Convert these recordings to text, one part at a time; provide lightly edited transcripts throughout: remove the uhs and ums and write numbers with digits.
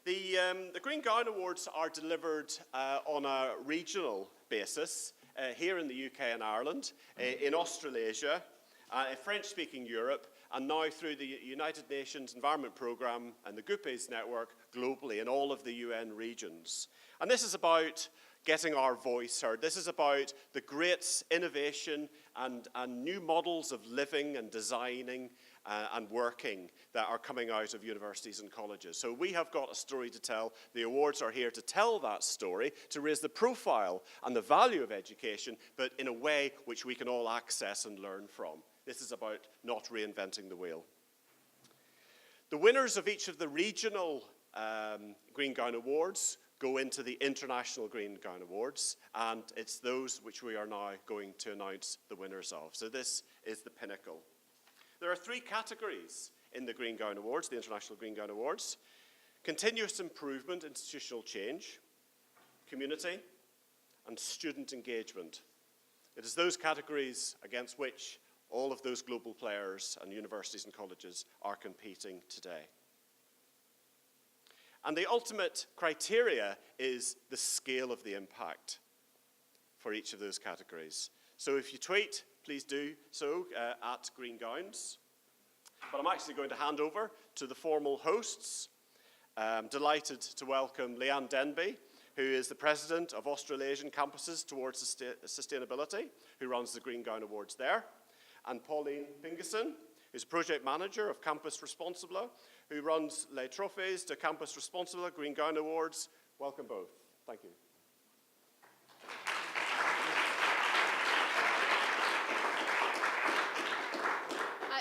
The Green Gown Awards are delivered on a regional basis here in the UK and Ireland, in Australasia, French-speaking Europe, and now through the United Nations Environment Programme and the GUPES network globally in all of the UN regions. And this is about getting our voice heard. This is about the great innovation and new models of living and designing and working that are coming out of universities and colleges. So we have got a story to tell. The awards are here to tell that story, to raise the profile and the value of education, but in a way which we can all access and learn from. This is about not reinventing the wheel. The winners of each of the regional Green Gown Awards go into the International Green Gown Awards, and it's those which we are now going to announce the winners of. So this is the pinnacle. There are 3 categories in the Green Gown Awards, the International Green Gown Awards: continuous improvement, institutional change, community, and student engagement. It is those categories against which all of those global players and universities and colleges are competing today. And the ultimate criteria is the scale of the impact for each of those categories. So if you tweet, please do so at Green Gowns. But I'm actually going to hand over to the formal hosts. I'm delighted to welcome Leanne Denby, who is the president of Australasian Campuses Towards Sustainability, who runs the Green Gown Awards there, and Pauline Pingerson, who's a project manager of Campus Responsible, who runs Les Trophées de Campus Responsible Green Gown Awards. Welcome both. Thank you.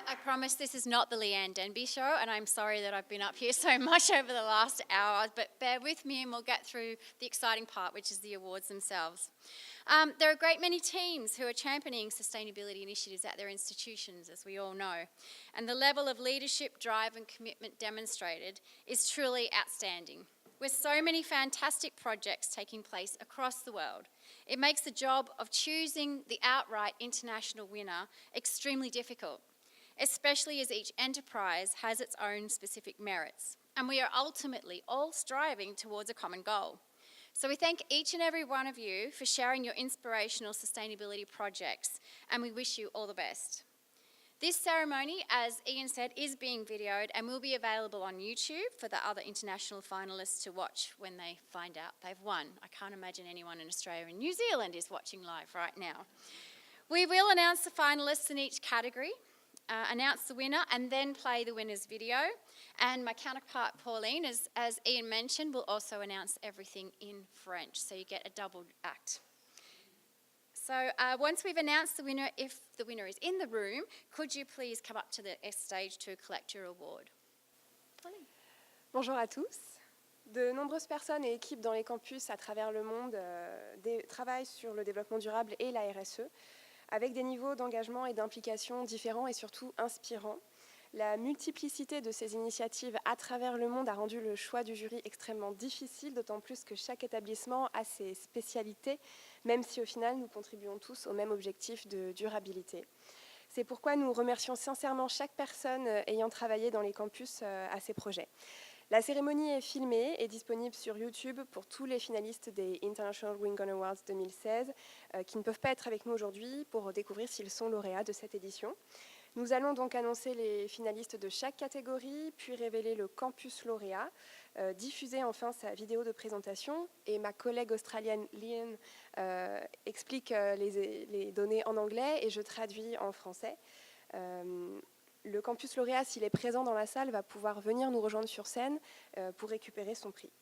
I promise this is not the Leanne Denby show, and I'm sorry that I've been up here so much over the last hour, but bear with me and we'll get through the exciting part, which is the awards themselves. There are a great many teams who are championing sustainability initiatives at their institutions, as we all know, and the level of leadership, drive and commitment demonstrated is truly outstanding. With so many fantastic projects taking place across the world, it makes the job of choosing the outright international winner extremely difficult, especially as each enterprise has its own specific merits, and we are ultimately all striving towards a common goal. So we thank each and every one of you for sharing your inspirational sustainability projects, and we wish you all the best. This ceremony, as Ian said, is being videoed and will be available on YouTube for the other international finalists to watch when they find out they've won. I can't imagine anyone in Australia and New Zealand is watching live right now. We will announce the finalists in each category, announce the winner, and then play the winner's video. And my counterpart, Pauline, as Ian mentioned, will also announce everything in French, so you get a double act. So once we've announced the winner, if the winner is in the room, could you please come up to the stage to collect your award? Pauline. Bonjour à tous. De nombreuses personnes et équipes dans les campus à travers le monde travaillent sur le développement durable et la RSE, avec des niveaux d'engagement et d'implication différents et surtout inspirants. La multiplicité de ces initiatives à travers le monde a rendu le choix du jury extrêmement difficile, d'autant plus que chaque établissement a ses spécialités, même si au final nous contribuons tous au même objectif de durabilité. C'est pourquoi nous remercions sincèrement chaque personne ayant travaillé dans les campus à ces projets. La cérémonie est filmée et disponible sur YouTube pour tous les finalistes des International Green Gown Awards 2016 qui ne peuvent pas être avec nous aujourd'hui pour découvrir s'ils sont lauréats de cette édition. Nous allons donc annoncer les finalistes de chaque catégorie, puis révéler le campus lauréat, diffuser enfin sa vidéo de présentation, et ma collègue australienne Leanne explique les données en anglais et je traduis en français. Le campus lauréat, s'il est présent dans la salle, va pouvoir venir nous rejoindre sur scène pour récupérer son prix.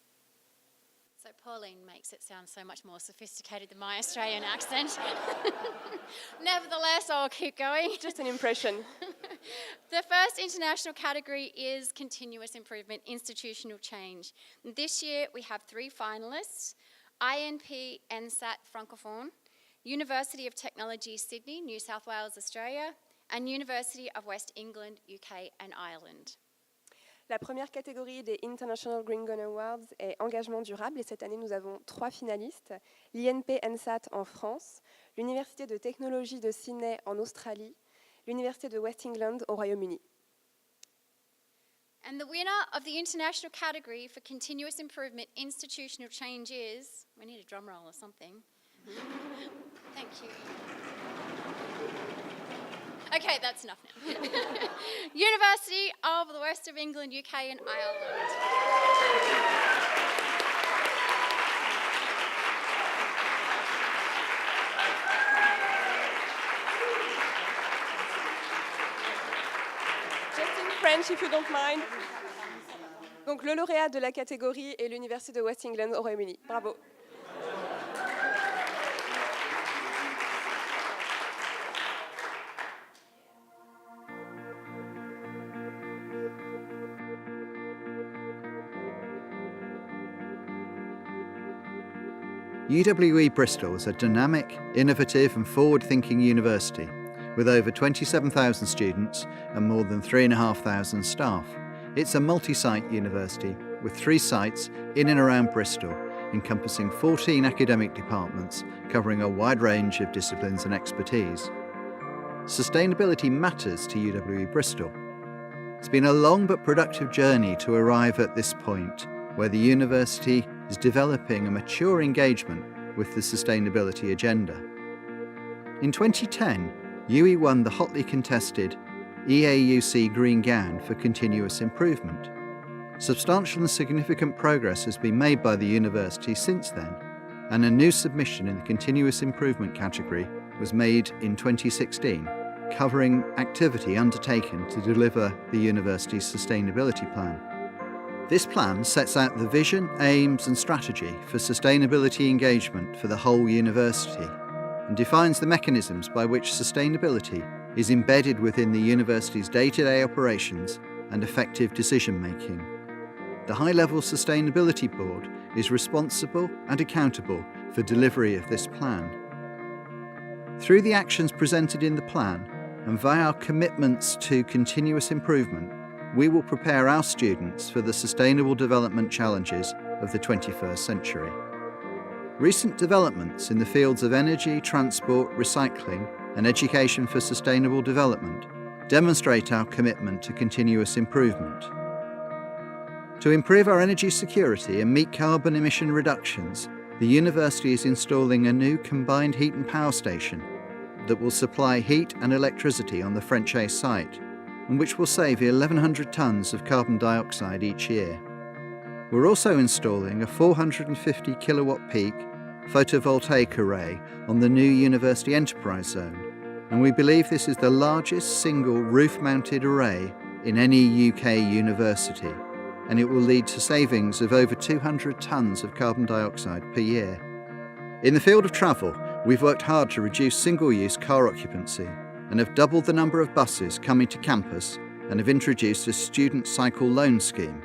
So Pauline makes it sound so much more sophisticated than my Australian accent. Nevertheless, I'll keep going. Just an impression. The first international category is Continuous Improvement, Institutional Change. This year we have 3 finalists: INP NSAT Francophone, University of Technology Sydney, New South Wales, Australia, and University of West England, UK and Ireland. La première catégorie des International Green Gown Awards est engagement durable et cette année nous avons 3 finalistes, l'INP NSAT en France, l'Université de technologie de Sydney en Australie, l'Université de West England au Royaume-Uni. And the winner of the international category for continuous improvement institutional change is, we need a drum roll or something. Thank you. Okay, that's enough now. University of the West of England, UK and Ireland. Just in French, if you don't mind. Donc, le lauréat de la catégorie est l'Université de West England au Royaume-Uni. Bravo. UWE Bristol is a dynamic, innovative and forward-thinking university with over 27,000 students and more than 3,500 staff. It's a multi-site university with 3 sites in and around Bristol, encompassing 14 academic departments covering a wide range of disciplines and expertise. Sustainability matters to UWE Bristol. It's been a long but productive journey to arrive at this point, where the university is developing a mature engagement with the sustainability agenda. In 2010, UWE won the hotly contested EAUC Green Gown for continuous improvement. Substantial and significant progress has been made by the university since then, and a new submission in the continuous improvement category was made in 2016, covering activity undertaken to deliver the university's sustainability plan. This plan sets out the vision, aims and strategy for sustainability engagement for the whole university and defines the mechanisms by which sustainability is embedded within the university's day-to-day operations and effective decision-making. The High-Level Sustainability Board is responsible and accountable for delivery of this plan. Through the actions presented in the plan and via our commitments to continuous improvement, we will prepare our students for the sustainable development challenges of the 21st century. Recent developments in the fields of energy, transport, recycling, and education for sustainable development demonstrate our commitment to continuous improvement. To improve our energy security and meet carbon emission reductions, the university is installing a new combined heat and power station that will supply heat and electricity on the French site, and which will save 1,100 tonnes of carbon dioxide each year. We're also installing a 450 kilowatt peak photovoltaic array on the new University Enterprise Zone, and we believe this is the largest single roof-mounted array in any UK university, and it will lead to savings of over 200 tonnes of carbon dioxide per year. In the field of travel, we've worked hard to reduce single-use car occupancy and have doubled the number of buses coming to campus and have introduced a student cycle loan scheme.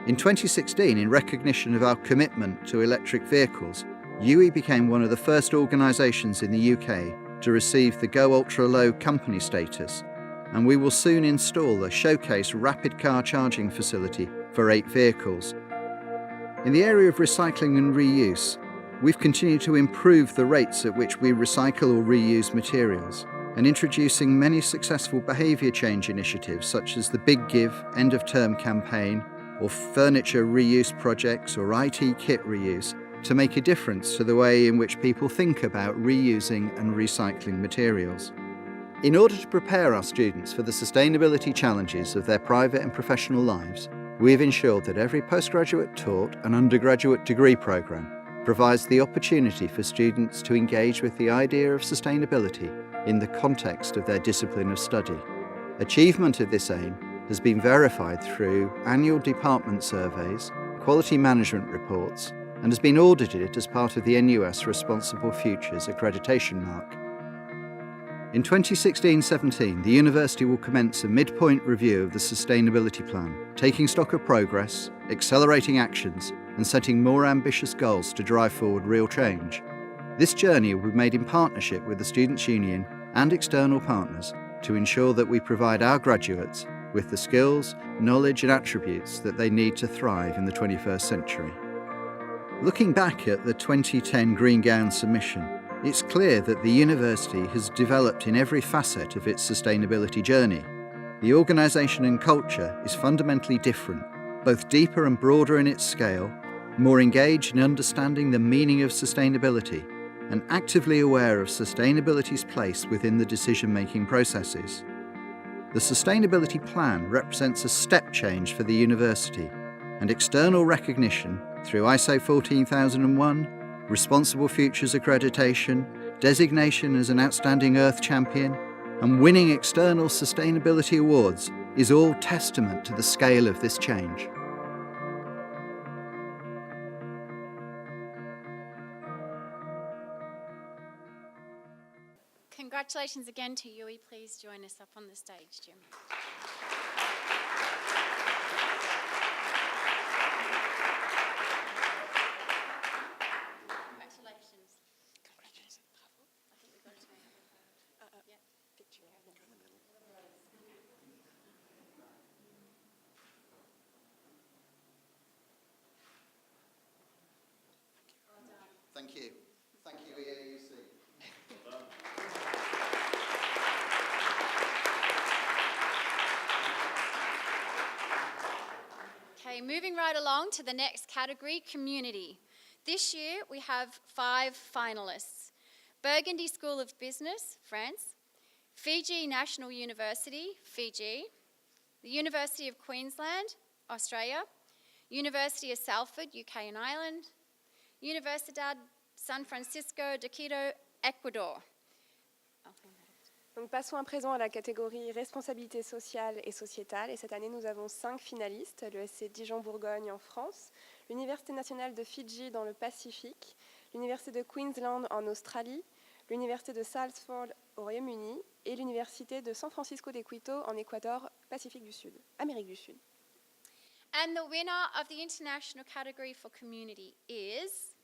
In 2016, in recognition of our commitment to electric vehicles, UWE became one of the first organisations in the UK to receive the Go Ultra Low company status, and we will soon install a showcase rapid car charging facility for 8 vehicles. In the area of recycling and reuse, we've continued to improve the rates at which we recycle or reuse materials, and introducing many successful behaviour change initiatives such as the Big Give end-of-term campaign, or furniture reuse projects or IT kit reuse, to make a difference to the way in which people think about reusing and recycling materials. In order to prepare our students for the sustainability challenges of their private and professional lives, we have ensured that every postgraduate taught and undergraduate degree programme provides the opportunity for students to engage with the idea of sustainability in the context of their discipline of study. Achievement of this aim has been verified through annual department surveys, quality management reports, and has been audited as part of the NUS Responsible Futures accreditation mark. In 2016-17, the university will commence a midpoint review of the sustainability plan, taking stock of progress, accelerating actions, and setting more ambitious goals to drive forward real change. This journey will be made in partnership with the Students' Union and external partners to ensure that we provide our graduates with the skills, knowledge and attributes that they need to thrive in the 21st century. Looking back at the 2010 Green Gown submission, it's clear that the university has developed in every facet of its sustainability journey. the organisation and culture is fundamentally different, both deeper and broader in its scale, more engaged in understanding the meaning of sustainability, and actively aware of sustainability's place within the decision-making processes. The Sustainability Plan represents a step change for the university, and external recognition through ISO 14001, Responsible Futures accreditation, designation as an Outstanding Earth Champion, and winning external sustainability awards is all testament to the scale of this change. Congratulations again to UWE. Please join us up on the stage, Jim. Congratulations. Congratulations. Bravo. I think we've got to yeah. Picture. Thank you. Thank you, EAUC. Okay, moving right along to the next category, community. This year we have 5 finalists. Burgundy School of Business, France. Fiji National University, Fiji. The University of Queensland, Australia. University of Salford, UK and Ireland. Universidad San Francisco de Quito, Ecuador. Donc passons à présent à la catégorie responsabilité sociale et sociétale. Et cette année, nous avons 5 finalistes. L'ESC Dijon-Bourgogne en France, l'Université nationale de Fiji dans le Pacifique, l'Université de Queensland en Australie, l'Université de Salford au Royaume-Uni et l'Université de San Francisco de Quito en Équateur, Pacifique du Sud, Amérique du Sud. And the winner of the international category for community is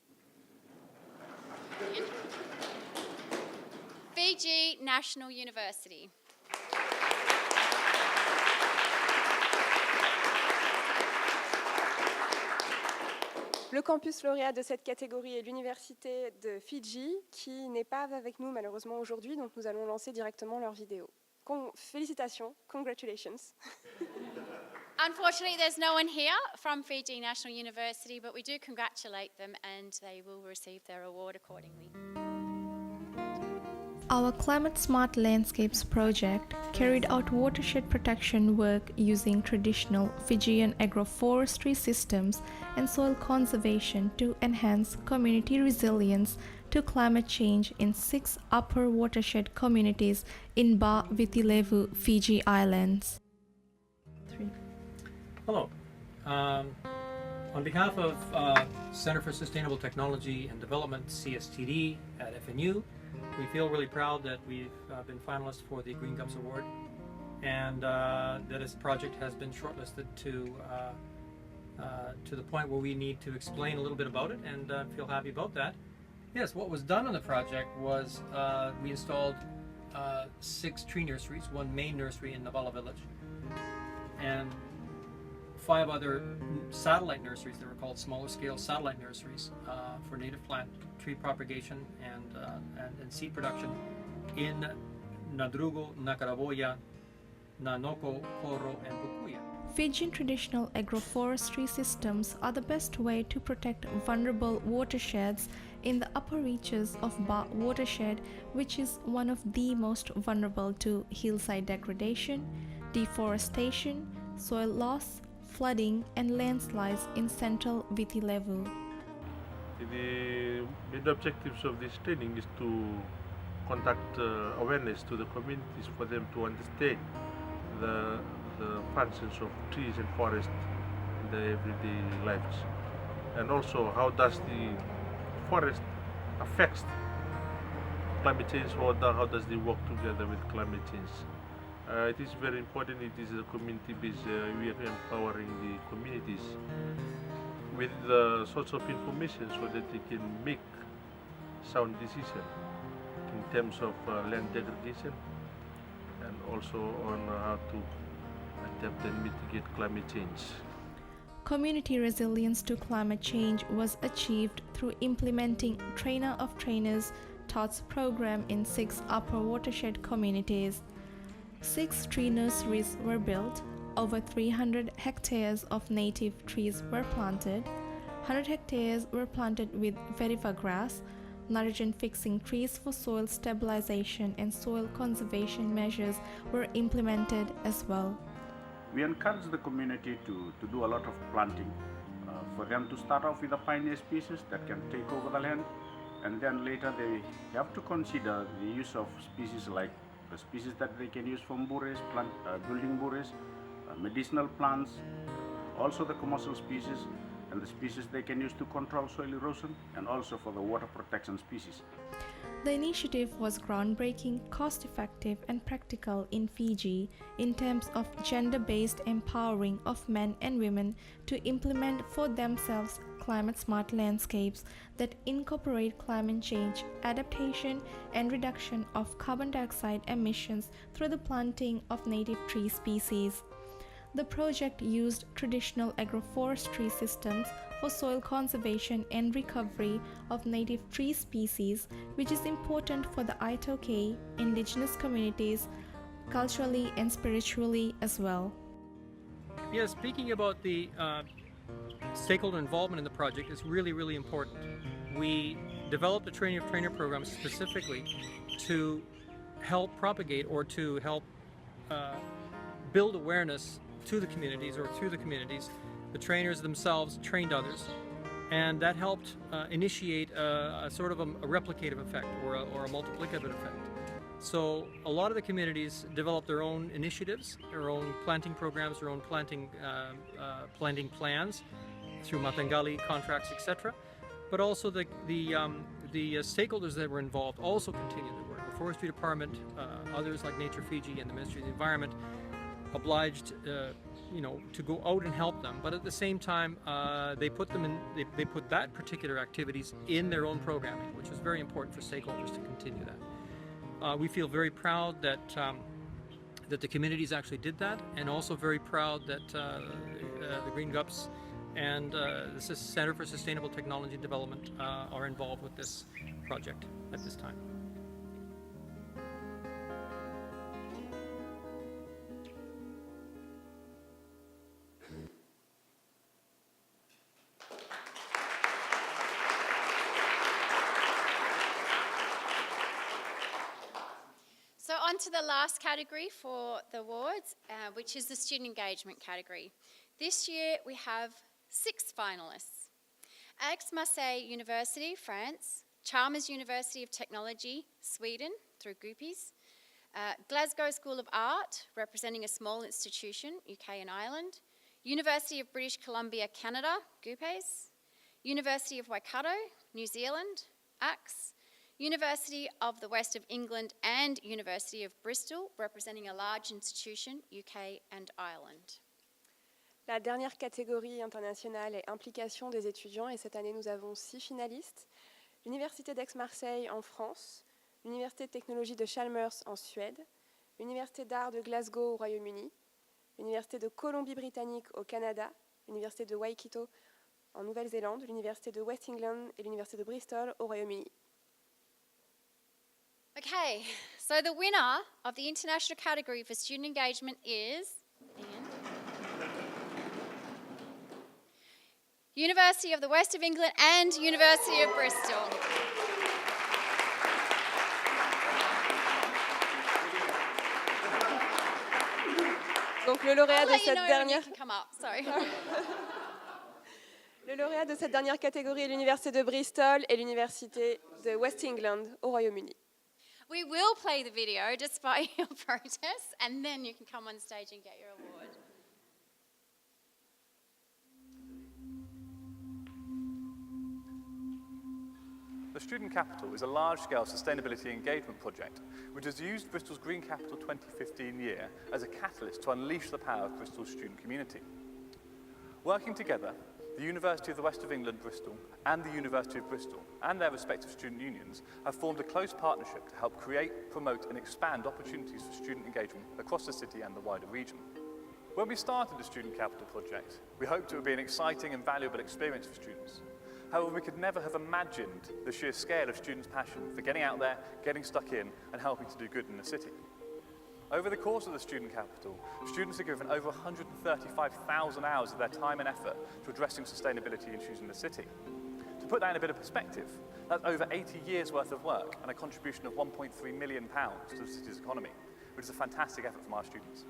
Fiji National University. Le campus lauréat de cette catégorie est l'Université de Fiji, qui n'est pas avec nous malheureusement aujourd'hui, donc nous allons lancer directement leur vidéo. Félicitations, congratulations. Unfortunately, there's no one here from Fiji National University, but we do congratulate them and they will receive their award accordingly. Our Climate Smart Landscapes project carried out watershed protection work using traditional Fijian agroforestry systems and soil conservation to enhance community resilience to climate change in 6 upper watershed communities in Ba Vitilevu, Fiji Islands. Hello. On behalf of Center for Sustainable Technology and Development, CSTD, at FNU, we feel really proud that we've been finalists for the Green Gums Award, and that this project has been shortlisted to the point where we need to explain a little bit about it, and feel happy about that. Yes, what was done on the project was we installed 6 tree nurseries, 1 main nursery in Navala village, and 5 other satellite nurseries that were called smaller scale satellite nurseries for native plant tree propagation and seed production in Nadrugo, Nakaraboya, Nanoko, Koro, and Bukuya. Fijian traditional agroforestry systems are the best way to protect vulnerable watersheds in the upper reaches of Ba watershed, which is one of the most vulnerable to hillside degradation, deforestation, soil loss, flooding and landslides in central Vitilevu. The main objectives of this training is to conduct awareness to the communities for them to understand the functions of trees and forests in their everyday lives, and also how does the forest affect climate change, or how does they work together with climate change. It is very important. It is a community-based. We are empowering the communities with the sorts of information so that they can make sound decisions in terms of land degradation, and also on how to adapt and mitigate climate change. Community resilience to climate change was achieved through implementing Trainer of Trainers TOTS program in 6 upper watershed communities. 6 tree nurseries were built, over 300 hectares of native trees were planted, 100 hectares were planted with vetiver grass, nitrogen-fixing trees for soil stabilization and soil conservation measures were implemented as well. We encourage the community to do a lot of planting, for them to start off with a pioneer species that can take over the land, and then later they have to consider the use of species like the species that they can use from bures, building bures, medicinal plants, also the commercial species, and the species they can use to control soil erosion, and also for the water protection species. The initiative was groundbreaking, cost-effective and practical in Fiji in terms of gender-based empowering of men and women to implement for themselves climate-smart landscapes that incorporate climate change, adaptation and reduction of carbon dioxide emissions through the planting of native tree species. The project used traditional agroforestry systems for soil conservation and recovery of native tree species, which is important for the Itoke indigenous communities culturally and spiritually as well. Yeah, speaking about the stakeholder involvement in the project is really important. We developed a training of trainer program specifically to help propagate or to help build awareness to the communities or through the communities. The trainers themselves trained others, and that helped initiate a sort of a replicative effect or a multiplicative effect. So a lot of the communities developed their own initiatives, their own planting programs, their own planting plans through Matangali contracts, etc. But also the stakeholders that were involved also continued their work. The Forestry Department, others like Nature Fiji and the Ministry of the Environment obliged to go out and help them, but at the same time they put that particular activities in their own programming, which was very important for stakeholders to continue that. We feel very proud that the communities actually did that, and also very proud that the Green Gups and the Center for Sustainable Technology Development are involved with this project at this time. So on to the last category for the awards, which is the student engagement category. This year we have 6 finalists. Aix-Marseille University, France, Chalmers University of Technology, Sweden, through Groupies, Glasgow School of Art, representing a small institution, UK and Ireland, University of British Columbia, Canada, Gupes, University of Waikato, New Zealand, AX, University of the West of England and University of Bristol, representing a large institution, UK and Ireland. La dernière catégorie internationale est implication des étudiants, et cette année nous avons 6 finalistes. L'Université d'Aix-Marseille en France, l'Université de technologie de Chalmers en Suède, l'Université d'art de Glasgow au Royaume-Uni, l'Université de Colombie-Britannique au Canada, l'Université de Waikato en Nouvelle-Zélande, l'Université de West England et l'Université de Bristol au Royaume-Uni. Okay, so the winner of the international category for student engagement is University of the West of England and University of Bristol. Donc le lauréat de cette dernière... Le lauréat de cette dernière catégorie est l'Université de Bristol et l'Université de West England au Royaume-Uni. We will play the video despite your protests, and then you can come on stage and get your award. The Student Capital is a large-scale sustainability engagement project which has used Bristol's Green Capital 2015 year as a catalyst to unleash the power of Bristol's student community. Working together, the University of the West of England, Bristol, and the University of Bristol, and their respective student unions, have formed a close partnership to help create, promote, and expand opportunities for student engagement across the city and the wider region. When we started the Student Capital project, we hoped it would be an exciting and valuable experience for students. However, we could never have imagined the sheer scale of students' passion for getting out there, getting stuck in, and helping to do good in the city. Over the course of the Student Capital, students are given over 135,000 hours of their time and effort to addressing sustainability issues in the city. To put that in a bit of perspective, that's over 80 years worth of work and a contribution of £1.3 million to the city's economy, which is a fantastic effort from our students.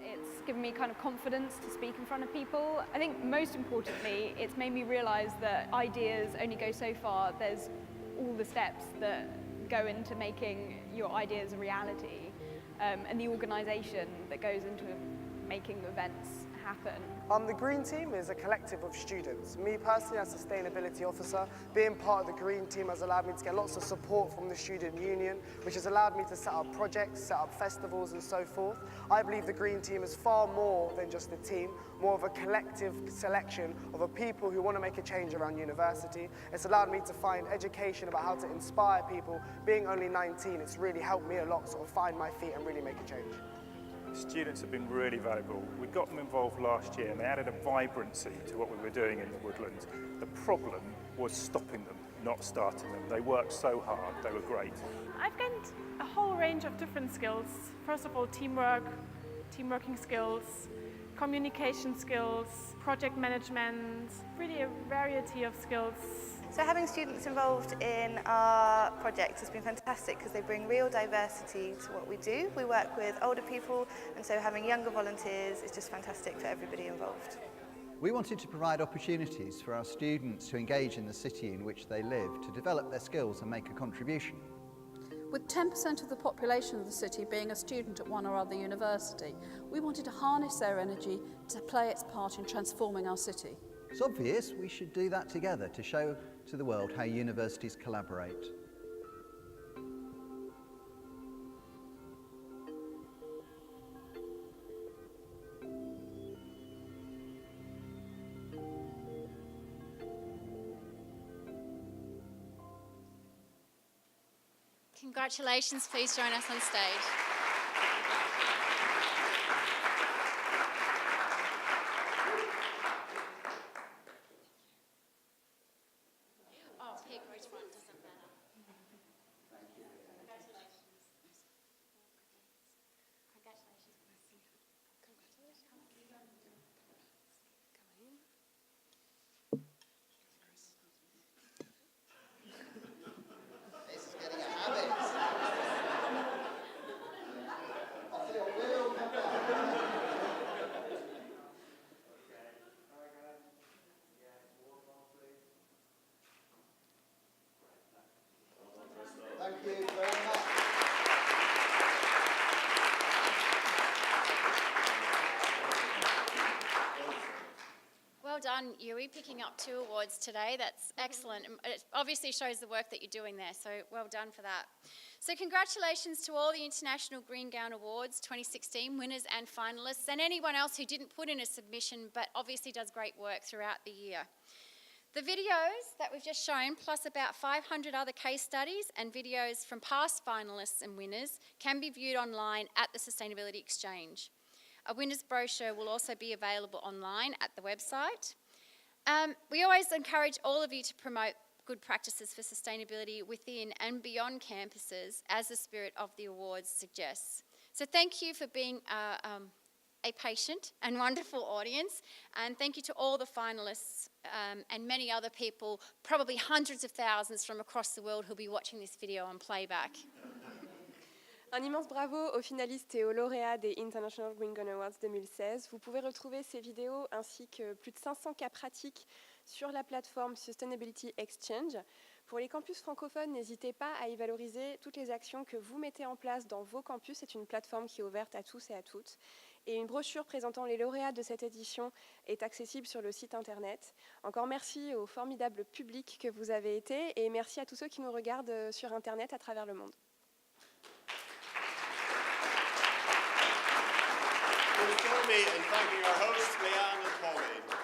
It's given me kind of confidence to speak in front of people. I think most importantly, it's made me realise that ideas only go so far. There's all the steps that go into making your ideas a reality, and the organisation that goes into making events happen. The Green Team is a collective of students. Me personally, as Sustainability Officer, being part of the Green Team has allowed me to get lots of support from the Student Union, which has allowed me to set up projects, set up festivals and so forth. I believe the Green Team is far more than just a team, more of a collective selection of a people who want to make a change around university. It's allowed me to find education about how to inspire people. Being only 19, it's really helped me a lot sort of find my feet and really make a change. Students have been really valuable. We got them involved last year and they added a vibrancy to what we were doing in the woodlands. The problem was stopping them, not starting them. They worked so hard, they were great. I've gained a whole range of different skills. First of all, teamworking skills, communication skills, project management, really a variety of skills. So having students involved in our projects has been fantastic because they bring real diversity to what we do. We work with older people, and so having younger volunteers is just fantastic for everybody involved. We wanted to provide opportunities for our students to engage in the city in which they live, to develop their skills and make a contribution. With 10% of the population of the city being a student at one or other university, we wanted to harness their energy to play its part in transforming our city. It's obvious we should do that together to show to the world how universities collaborate. Congratulations, please join us on stage. Thank you very much. Well done, UWE, picking up 2 awards today. That's excellent. It obviously shows the work that you're doing there, so well done for that. So congratulations to all the International Green Gown Awards 2016 winners and finalists, and anyone else who didn't put in a submission but obviously does great work throughout the year. The videos that we've just shown, plus about 500 other case studies and videos from past finalists and winners, can be viewed online at the Sustainability Exchange. A winner's brochure will also be available online at the website. We always encourage all of you to promote good practices for sustainability within and beyond campuses, as the spirit of the awards suggests. So thank you for being a patient and wonderful audience, and thank you to all the finalists and many other people, probably hundreds of thousands from across the world who'll be watching this video on playback. Un immense bravo aux finalistes et aux lauréats des International Green Gown Awards 2016. Vous pouvez retrouver ces vidéos ainsi que plus de 500 cas pratiques sur la plateforme Sustainability Exchange. Pour les campus francophones, n'hésitez pas à y valoriser toutes les actions que vous mettez en place dans vos campus. C'est une plateforme qui est ouverte à tous et à toutes. Et une brochure présentant les lauréats de cette édition est accessible sur le site internet. Encore merci au formidable public que vous avez été et merci à tous ceux qui nous regardent sur internet à travers le monde. Please join me in thanking our hosts, Leanne and Pauline.